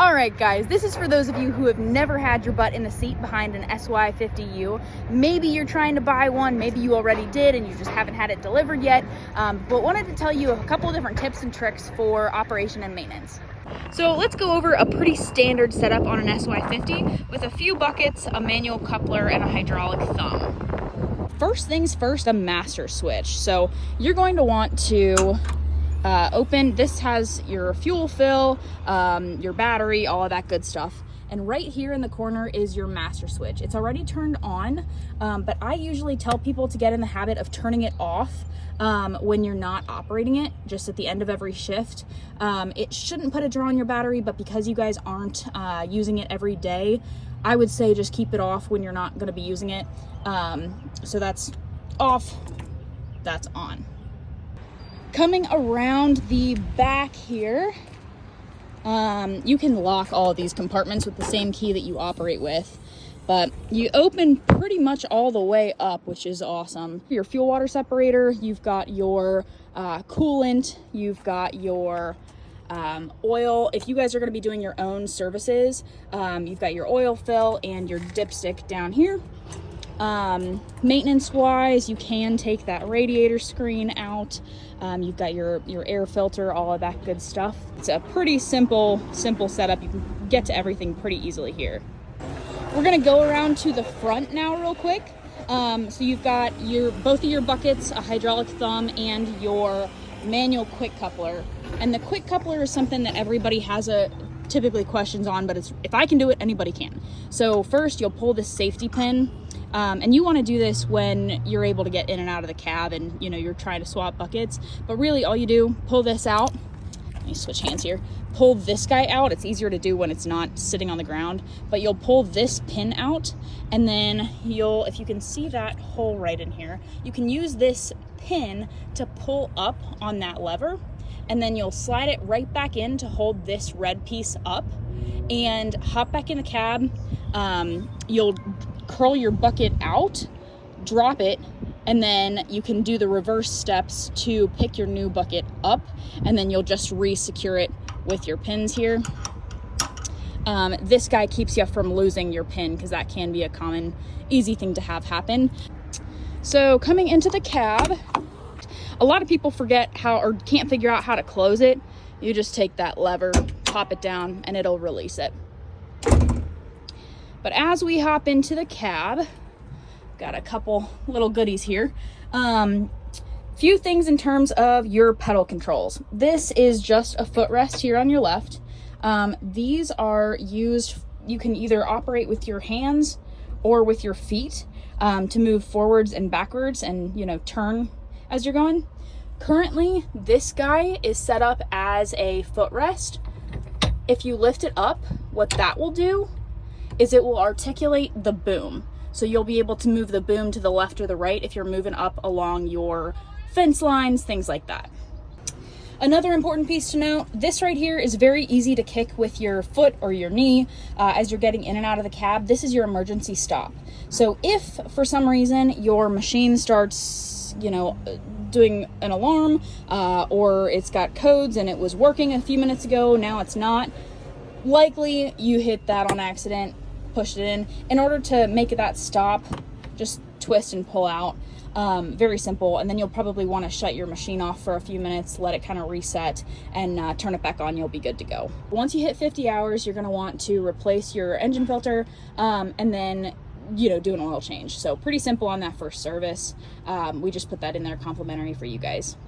Alright guys, this is for those of you who have never had your butt in the seat behind an SY50U. Maybe you're trying to buy one, maybe you already did and you just haven't had it delivered yet, but wanted to tell you a couple of different tips and tricks for operation and maintenance. So let's go over a pretty standard setup on an SY50 with a few buckets, a manual coupler, and a hydraulic thumb. First things first, a master switch. So you're going to want to open, this has your fuel fill, your battery, all of that good stuff. And right here in the corner is your master switch. It's already turned on, but I usually tell people to get in the habit of turning it off when you're not operating it, just at the end of every shift. It shouldn't put a draw on your battery, but because you guys aren't using it every day, I would say just keep it off when you're not gonna be using it. So that's off, that's on. Coming around the back here, you can lock all of these compartments with the same key that you operate with, but you open pretty much all the way up, which is awesome. Your fuel water separator, you've got your coolant, you've got your oil. If you guys are going to be doing your own services, you've got your oil fill and your dipstick down here. Maintenance wise, you can take that radiator screen out. You've got your air filter, all of that good stuff. It's a pretty simple setup. You can get to everything pretty easily here. We're gonna go around to the front now real quick. So you've got both of your buckets, a hydraulic thumb, and your manual quick coupler. And the quick coupler is something that everybody has typically questions on, but if I can do it, anybody can. So first you'll pull this safety pin. And you want to do this when you're able to get in and out of the cab and you're trying to swap buckets, but really all you do, pull this out. Let me switch hands here. Pull this guy out. It's easier to do when it's not sitting on the ground, but you'll pull this pin out, and then if you can see that hole right in here, you can use this pin to pull up on that lever, and then you'll slide it right back in to hold this red piece up and hop back in the cab. You'll curl your bucket out, drop it, and then you can do the reverse steps to pick your new bucket up, and then you'll just re-secure it with your pins here. This guy keeps you from losing your pin because that can be a common, easy thing to have happen. So coming into the cab, a lot of people forget how or can't figure out how to close it. You just take that lever, pop it down, and it'll release it. But as we hop into the cab, got a couple little goodies here. Few things in terms of your pedal controls. This is just a footrest here on your left. These are used, you can either operate with your hands or with your feet to move forwards and backwards and turn as you're going. Currently, this guy is set up as a footrest. If you lift it up, what that will do is it will articulate the boom. So you'll be able to move the boom to the left or the right if you're moving up along your fence lines, things like that. Another important piece to note, this right here is very easy to kick with your foot or your knee as you're getting in and out of the cab. This is your emergency stop. So if for some reason your machine starts, doing an alarm or it's got codes and it was working a few minutes ago, now it's not, likely you hit that on accident, pushed it in. In order to make that stop, just twist and pull out. Very simple. And then you'll probably want to shut your machine off for a few minutes, let it kind of reset, and turn it back on. You'll be good to go. Once you hit 50 hours, you're going to want to replace your engine filter and then do an oil change. So pretty simple on that first service. We just put that in there complimentary for you guys.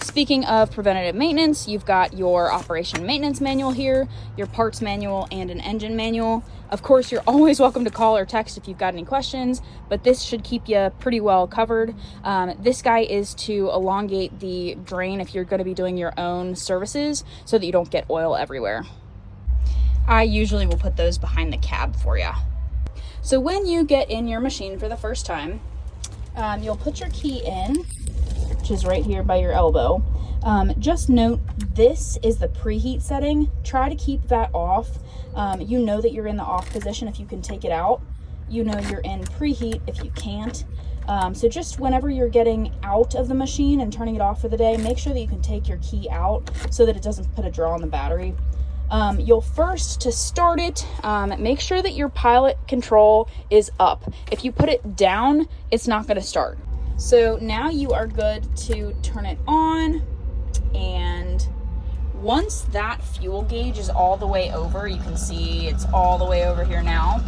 Speaking of preventative maintenance, you've got your operation maintenance manual here, your parts manual, and an engine manual. Of course, you're always welcome to call or text if you've got any questions, but this should keep you pretty well covered. This guy is to elongate the drain if you're going to be doing your own services so that you don't get oil everywhere. I usually will put those behind the cab for you. So when you get in your machine for the first time, you'll put your key in, which is right here by your elbow. Just note, this is the preheat setting. Try to keep that off. You know that you're in the off position if you can take it out. You know you're in preheat if you can't. So just whenever you're getting out of the machine and turning it off for the day, make sure that you can take your key out so that it doesn't put a draw on the battery. You'll first, to start it, make sure that your pilot control is up. If you put it down, it's not going to start. So now you are good to turn it on, and once that fuel gauge is all the way over, you can see it's all the way over here now.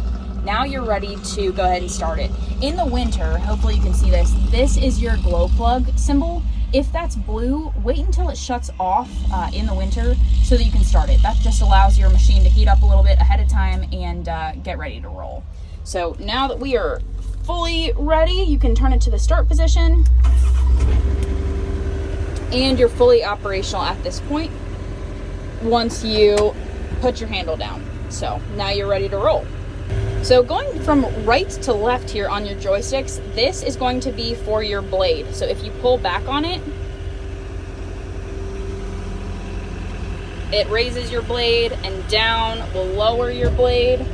Now you're ready to go ahead and start it. In the winter, hopefully you can see this, this is your glow plug symbol. If that's blue, wait until it shuts off in the winter so that you can start it. That just allows your machine to heat up a little bit ahead of time and get ready to roll. So now that we are fully ready, you can turn it to the start position, and you're fully operational at this point once you put your handle down. So now you're ready to roll. So going from right to left here on your joysticks, this is going to be for your blade. So if you pull back on it, it raises your blade, and down will lower your blade.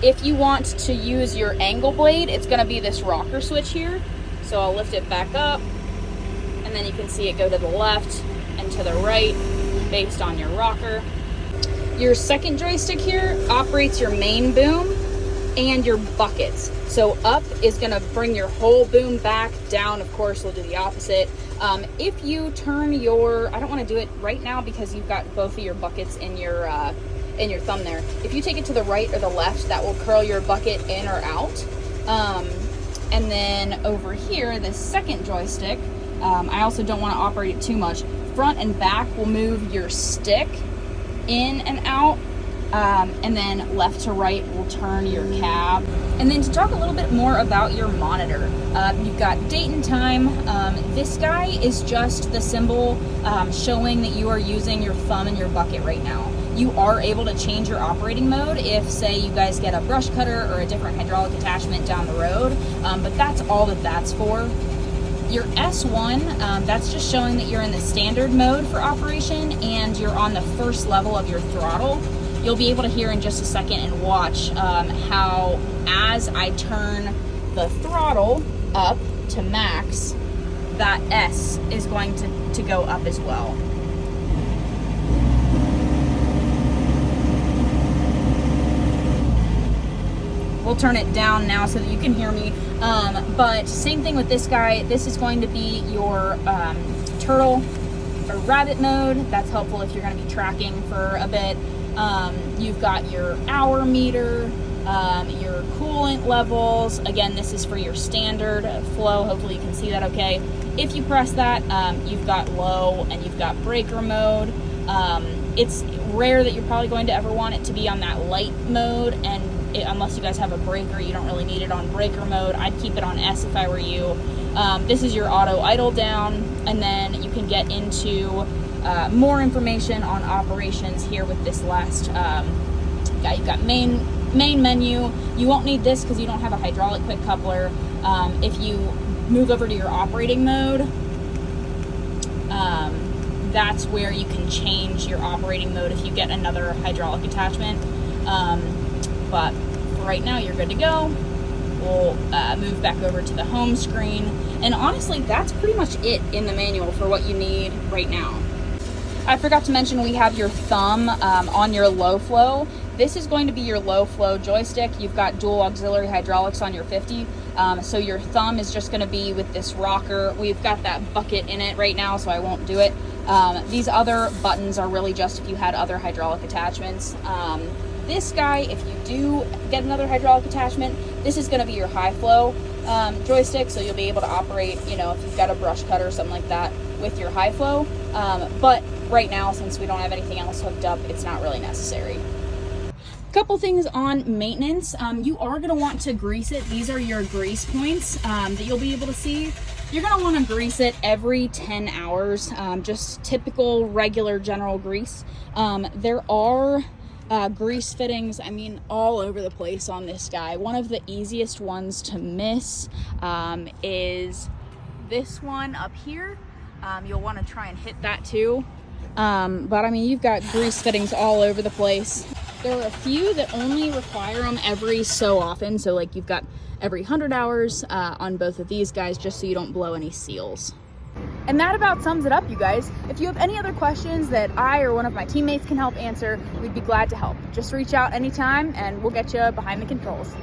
If you want to use your angle blade, it's going to be this rocker switch here. So I'll lift it back up, and then you can see it go to the left and to the right based on your rocker. Your second joystick here operates your main boom and your buckets. So up is going to bring your whole boom back. Down, of course, will do the opposite. If you turn your, I don't want to do it right now because you've got both of your buckets in your thumb there. If you take it to the right or the left, that will curl your bucket in or out. And then over here, the second joystick, I also don't want to operate it too much. Front and back will move your stick in and out, and then left to right will turn your cab. And then to talk a little bit more about your monitor, you've got date and time. This guy is just the symbol showing that you are using your thumb and your bucket right now. You are able to change your operating mode if, say, you guys get a brush cutter or a different hydraulic attachment down the road, but that's all that that's for. Your S1, that's just showing that you're in the standard mode for operation and you're on the first level of your throttle. You'll be able to hear in just a second and watch how, as I turn the throttle up to max, that S is going to go up as well. We'll turn it down now so that you can hear me. But same thing with this guy. This is going to be your turtle or rabbit mode. That's helpful if you're going to be tracking for a bit. You've got your hour meter, your coolant levels. Again, this is for your standard flow. Hopefully you can see that okay. If you press that, you've got low and you've got breaker mode. It's rare that you're probably going to ever want it to be on that light mode, and unless you guys have a breaker, you don't really need it on breaker mode. I'd keep it on S if I were you. This is your auto idle down, and then you can get into more information on operations here with this last guy. You've got main menu. You won't need this because you don't have a hydraulic quick coupler. If you move over to your operating mode, that's where you can change your operating mode if you get another hydraulic attachment. But right now you're good to go. We'll move back over to the home screen. And honestly, that's pretty much it in the manual for what you need right now. I forgot to mention we have your thumb on your low flow. This is going to be your low flow joystick. You've got dual auxiliary hydraulics on your 50. So your thumb is just going to be with this rocker. We've got that bucket in it right now, so I won't do it. These other buttons are really just if you had other hydraulic attachments. This guy, if you do get another hydraulic attachment, this is going to be your high flow joystick, so you'll be able to operate, you know, if you've got a brush cutter or something like that with your high flow. But right now, since we don't have anything else hooked up, it's not really necessary. Couple things on maintenance. You are going to want to grease it. These are your grease points that you'll be able to see. You're going to want to grease it every 10 hours, just typical regular general grease. There are grease fittings, I mean, all over the place on this guy. One of the easiest ones to miss is this one up here. You'll want to try and hit that too. But I mean, you've got grease fittings all over the place. There are a few that only require them every so often. So like you've got every 100 hours on both of these guys, just so you don't blow any seals. And that about sums it up, you guys. If you have any other questions that I or one of my teammates can help answer, we'd be glad to help. Just reach out anytime and we'll get you behind the controls.